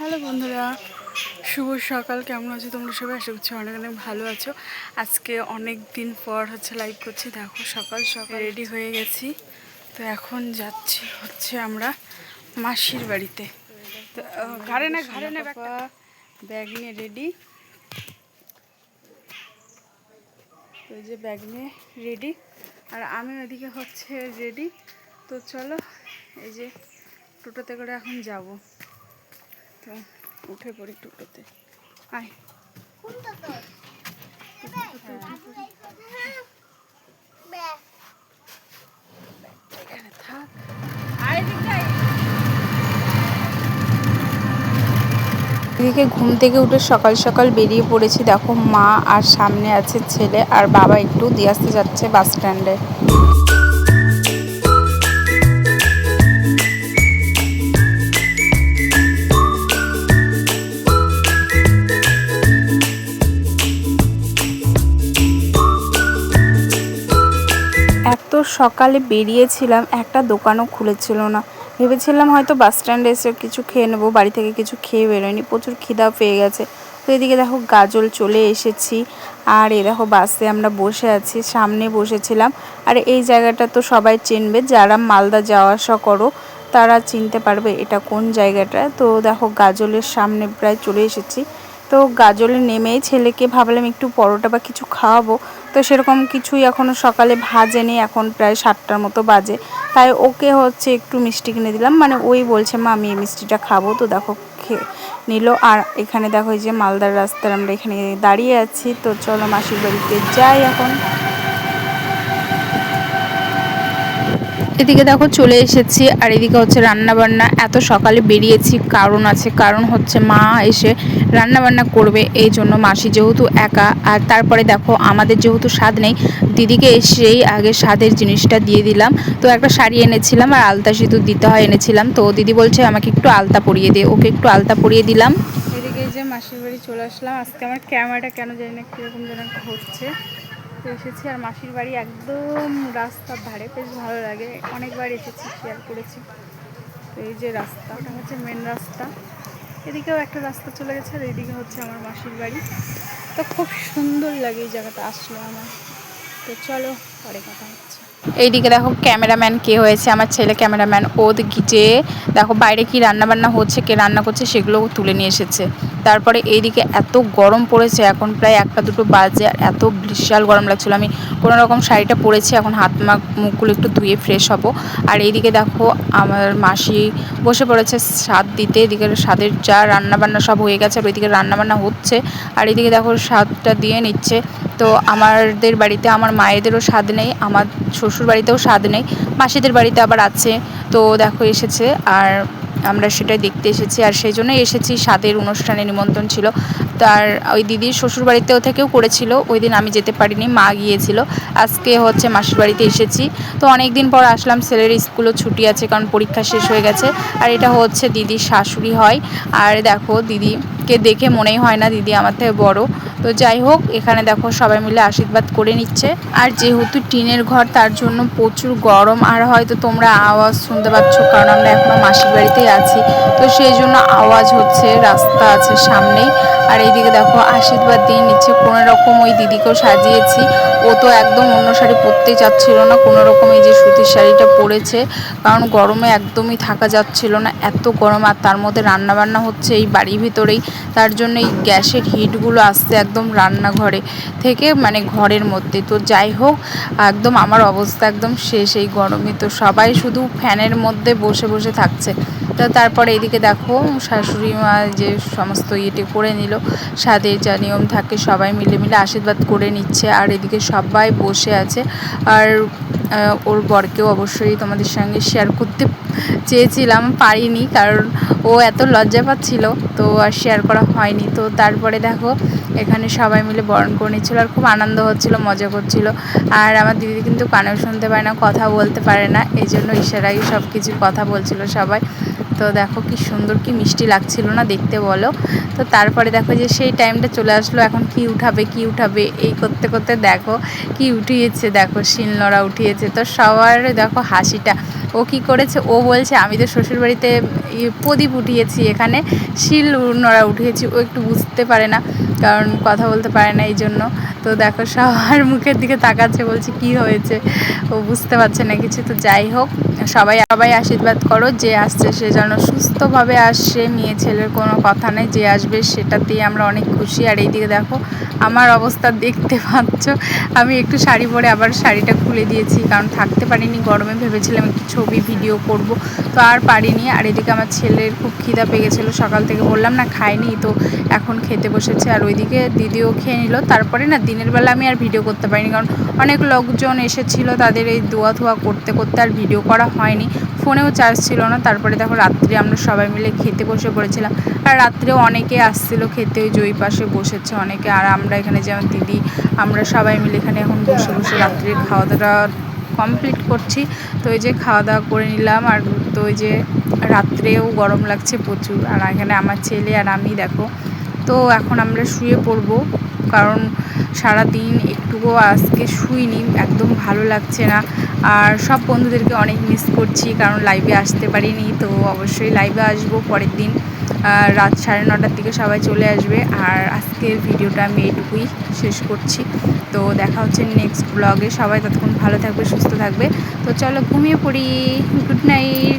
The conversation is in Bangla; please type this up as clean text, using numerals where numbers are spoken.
হ্যালো বন্ধুরা, শুভ সকাল। কেমন আছো তোমরা সবাই? আশা করছি অনেক অনেক ভালো আছো। আজকে অনেক দিন পর লাইভ করছি। দেখো সকাল সকাল রেডি হয়ে গেছি। তো এখন যাচ্ছি আমরা মাসির বাড়িতে। তো ঘাড়ে না ব্যাগ নিয়ে রেডি। ওই যে ব্যাগ নিয়ে রেডি, আর আমি ওইদিকে রেডি। তো চলো, এই যে টোটোতে করে এখন যাব। তো উঠে পড়ি টোটোতে। আয় এখানে থাক। এদিকে ঘুম থেকে উঠে সকাল সকাল বেরিয়ে পড়েছি। দেখো মা আর সামনে আছে ছেলে, আর বাবা একটু দিয়ে আসতে যাচ্ছে বাস স্ট্যান্ডে। এত সকালে বেরিয়েছিলাম, একটা দোকানও খুলেছিল না। ভেবেছিলাম হয়তো বাস স্ট্যান্ডে এসে কিছু খেয়ে নেবো, বাড়ি থেকে কিছু খেয়ে বেরোয়নি, প্রচুর খিদা পেয়ে গেছে। তো এদিকে দেখো গাজল চলে এসেছি, আর এই দেখো বাসে আমরা বসে আছি, সামনে বসেছিলাম। আর এই জায়গাটা তো সবাই চিনবে, যারা মালদা যাওয়া আসা করো তারা চিনতে পারবে এটা কোন জায়গাটা। তো দেখো গাজলের সামনে প্রায় চলে এসেছি। তো গাজলে নেমেই ছেলেকে ভাবলাম একটু পরোটা বা কিছু খাওয়াবো। তো সেরকম কিছুই এখনও সকালে ভাজেনি, এখন প্রায় 7টার মতো বাজে। তাই ওকে একটু মিষ্টি কিনে দিলাম, মানে ওই বলছে মা আমি এই মিষ্টিটা খাবো। তো দেখো খেয়ে নিল। আর এখানে দেখো এই যে মালদার রাস্তার আমরা এখানে দাঁড়িয়ে আছি। তো চলো মাসির বাড়িতে যাই এখন। এদিকে দেখো চলে এসেছি, আর এদিকে রান্না বান্না। এত সকালে বেরিয়েছি কারণ আছে, কারণ মা এসে রান্না বান্না করবে, এই জন্য। মাসি যেহেতু একা, আর তারপরে দেখো আমাদের যেহেতু স্বাদ নেই, দিদিকে এসেই আগে স্বাদের জিনিসটা দিয়ে দিলাম। তো একটা শাড়ি এনেছিলাম আর আলতা সিঁদুর দিতে হয় এনেছিলাম। তো দিদি বলছে আমাকে একটু আলতা পরিয়ে দে, ওকে একটু আলতা পরিয়ে দিলাম। এদিকে যে মাসির বাড়ি চলে আসলাম। আজকে আমার ক্যামেরাটা কেন জানি না কীরকম যেন হচ্ছে। তো এসেছি, আর মাসির বাড়ি একদম রাস্তার ধারে, বেশ ভালো লাগে। অনেকবার এসেছি, শেয়ার করেছি। তো এই যে রাস্তা, ওটা মেন রাস্তা। এদিকেও একটা রাস্তা চলে গেছে, আর এইদিকে আমার মাসির বাড়ি। তো খুব সুন্দর লাগে এই জায়গাটা আসলে আমার। তো চলো পরে কথা হচ্ছে। এইদিকে দেখো ক্যামেরাম্যান কে হয়েছে, আমার ছেলে ক্যামেরাম্যান। ও যে দেখো বাইরে কি রান্না বান্না হচ্ছে, কে রান্না করছে সেগুলো তুলে নিয়ে এসেছে। তারপরে এইদিকে এত গরম পড়েছে, এখন প্রায় 1টা 2টো বাজে, আর এত বিশাল গরম লাগছিলো। আমি কোনো রকম শাড়িটা পরেছি, এখন হাত মুখগুলো একটু ধুয়ে ফ্রেশ হব। আর এইদিকে দেখো আমার মাসি বসে পড়েছে স্বাদ দিতে। এদিকে স্বাদের যা রান্নাবান্না সব হয়ে গেছে, আর ওইদিকে রান্নাবান্না হচ্ছে। আর এদিকে দেখো স্বাদটা দিয়ে নিচ্ছে। তো আমাদের বাড়িতে আমার মায়েদেরও স্বাদ নেই, আমার শ্বশুর বাড়িতেও স্বাদ নেই, মাসিদের বাড়িতে আবার আছে। তো দেখো এসেছে, আর আমরা সেটাই দেখতে এসেছি। আর সেই জন্যই এসেছি, স্বাদের অনুষ্ঠানে নিমন্ত্রণ ছিল। তার ওই দিদির শ্বশুর বাড়িতেও থেকেও করেছিল, ওই দিন আমি যেতে পারিনি, মা গিয়েছিল। আজকে মাসির বাড়িতে এসেছি। তো অনেক দিন পর আসলাম, ছেলের স্কুলও ছুটি আছে কারণ পরীক্ষা শেষ হয়ে গেছে। আর এটা দিদির শাশুড়ি হয়। আর দেখো দিদিকে দেখে মনেই হয় না দিদি আমার থেকে বড়। তো যাই হোক, এখানে দেখো সবাই মিলে আশীর্বাদ করে নিচ্ছে। আর যেহেতু টিনের ঘর, তার জন্য প্রচুর গরম। আর হয়তো তোমরা আওয়াজ শুনতে পাচ্ছ, কারণ আমরা এখনো মাসির বাড়িতেই আছি। তো সেই জন্য আওয়াজ হচ্ছে, রাস্তা আছে সামনেই। আর এইদিকে দেখো আশীর্বাদ দিয়ে নিচ্ছে। কোনো রকম ওই দিদিকেও সাজিয়েছি। ও তো একদম অন্য শাড়ি পরতেই চাচ্ছিল না, কোনো রকম এই যে সুতির শাড়িটা পরেছে, কারণ গরমে একদমই থাকা যাচ্ছিল না, এত গরম। আর তার মধ্যে রান্নাবান্না হচ্ছে এই বাড়ির ভিতরেই, তার জন্য এই গ্যাসের হিটগুলো আসছে একদম রান্নাঘরে থেকে, মানে ঘরের মধ্যে। তো যাই হোক, একদম আমার অবস্থা একদম শেষ এই গরমে। তো সবাই শুধু ফ্যানের মধ্যে বসে বসে থাকছে। তো তারপরে এদিকে দেখো শাশুড়ি মা যে সমস্ত ইয়েটি করে নিল, স্বাদের যা নিয়ম থাকে সবাই মিলে মিলে আশীর্বাদ করে নিচ্ছে। আর এদিকে সবাই বসে আছে। আর ওর বরকেও অবশ্যই তোমাদের সঙ্গে শেয়ার করতে চেয়েছিলাম, পারিনি, কারণ ও এত লজ্জা পাচ্ছিল, তো আর শেয়ার করা হয়নি। তো তারপরে দেখো এখানে সবাই মিলে বরণ করে নিচ্ছিলো, আর খুব আনন্দ হচ্ছিলো, মজা করছিল। আর আমার দিদি কিন্তু কানেও শুনতে পায় না, কথা বলতে পারে না, এই জন্য ইশারায় সব কিছু কথা বলছিল সবাই। তো দেখো কি সুন্দর, কি মিষ্টি লাগছিল না দেখতে, বলো। তো তারপরে দেখো যে সেই টাইমটা চলে আসলো, এখন কি উঠাবে এই করতে করতে দেখো কি উঠিয়েছে, দেখো শিলনোড়া উঠিয়েছে। তো সবার দেখো হাসিটা, ও কি করেছে, ও বলছে আমি তো শ্বশুরবাড়িতে প্রদীপ উঠিয়েছি, এখানে শিল নোড়া উঠিয়েছি। ও একটু বুঝতে পারে না, কারণ কথা বলতে পারে না এই জন্য। তো দেখো সবার মুখের দিকে তাকাচ্ছে, বলছে কি হয়েছে, ও বুঝতে পারছে না কিছু। তো যাই হোক, সবাই সবাই আশীর্বাদ করো, যে আসছে সে যেন সুস্থভাবে আসে, মেয়ে ছেলের কোনো কথা নেই, যে আসবে সেটাতেই আমরা অনেক খুশি। আর এইদিকে দেখো আমার অবস্থা দেখতে পাচ্ছ, আমি একটু শাড়ি পরে আবার শাড়িটা খুলে দিয়েছি, কারণ থাকতে পারিনি গরমে। ভেবেছিলাম একটু ছবি ভিডিও করব, তো আর পারিনি। আর এদিকে আমার ছেলের খুব খিদা পেয়ে গেছিলো, সকাল থেকে বললাম না খাইনি, তো এখন খেতে বসেছে। আর ওইদিকে দিদিও খেয়ে নিল। তারপরে না দিনের বেলা আমি আর ভিডিও করতে পারিনি, কারণ অনেক লোকজন এসেছিলো, তাদের এই ধোয়া ধোয়া করতে করতে আর ভিডিও করা হয়নি। ফোনেও চার্জ ছিল না। তারপরে দেখো রাত্রে আমরা সবাই মিলে খেতে বসে পড়েছিলাম। আর রাত্রেও অনেকে আসছিলো খেতে, ওই যে ওই পাশে বসেছে অনেকে। আর আমরা এখানে যেমন দিদি, আমরা সবাই মিলে এখানে এখন বসে বসে রাত্রে খাওয়া দাওয়া কমপ্লিট করছি। তো ওই যে খাওয়া দাওয়া করে নিলাম। আর তো ওই যে রাত্রেও গরম লাগছে প্রচুর। আর এখানে আমার ছেলে আর আমি দেখো, তো এখন আমরা শুয়ে পড়বো, কারণ সারাদিন একটুকুও আজকে শুইনি, একদম ভালো লাগছে না। আর সব বন্ধুদেরকে অনেক মিস করছি, কারণ লাইভে আসতে পারিনি। তো অবশ্যই লাইভে আসবো পরের দিন রাত 9:30টার দিকে সবাই চলে আসবে। আর আজকের ভিডিওটা আমি এইটুকুই শেষ করছি। তো দেখা হচ্ছে নেক্সট ব্লগে। সবাই ততক্ষণ ভালো থাকবে, সুস্থ থাকবে। তো চলো ঘুমিয়ে পড়ি। Good night.